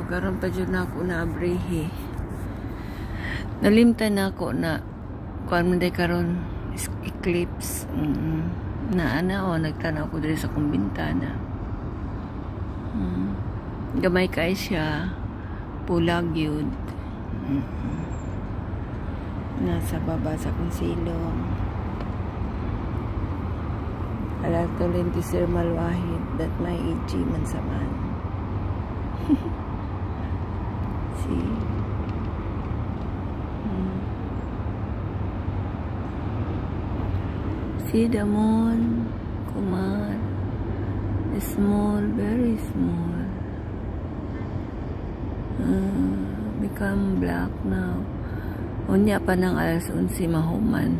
karon pa jud na ako na abrihi. Nalimtan na ako na kuan man day karon eclipse. Na nagtanaw ko diri sa akong bintana. Gamay kay siya, pulag yun. Nasa baba sa akong silong. Alam to rin ti Sir Malwahid that may age man sa man. See? See the moon, Kumar. Small, very small. Become black now. Unya pa ng alas 11 mahuman.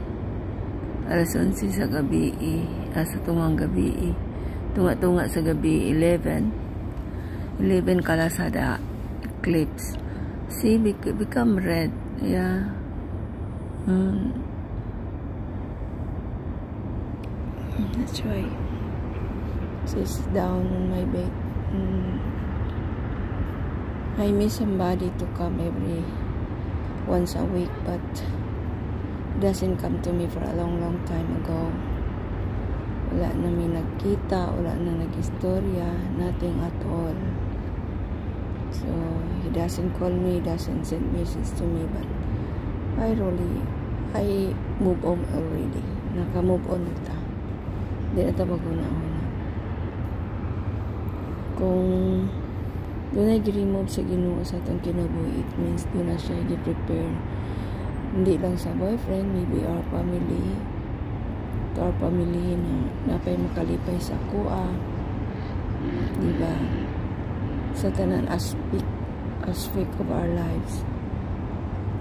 Alas 11 sa gabi, sa tungang gabi. Tunga-tunga sa gabi, 11 kalasada eclipse. See, become red. Yeah. That's right. Sits down on my bed. I miss somebody to come once a week, but doesn't come to me for a long time ago. Wala na may nagkita, wala na nag-istorya, nothing at all. So he doesn't call me, doesn't send message to me, but I move on already. Naka-move on na ta. Hindi na ta maguna-una. Kung doon ay remove sa Ginoo sa atong kinabuhi, it means doon na siya i-prepare. Hindi lang sa boyfriend, maybe our family, to our family na napay makalipay sa kuha, diba? Sa tanan aspect of our lives,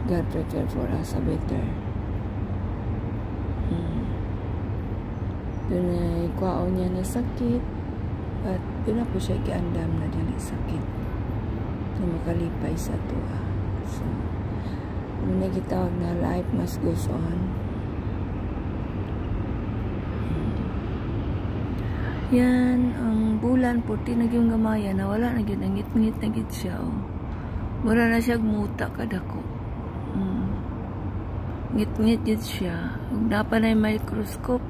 God prepare for us a better. Doon ay kwaon niya na sakit, at doon na po siya giandam na dili sakit na makalipay sa tuwa. So, muna gitawag na life must goes on. Yan, ang bulan puti na yung gamaya na wala na yun, ngit-ngit na git siya. Mura na siya gumuta kadako. Ngit-ngit git siya. Huwag na pa na yung microscope,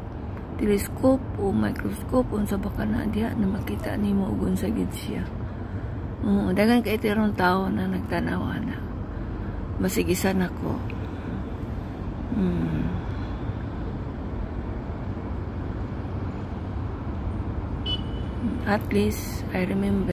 telescope o microscope unsa baka na diha na makita nimo ug unsa gid siya. Dagan kay tirong tao na nagtanawa na. Masigisan ako. At least I remember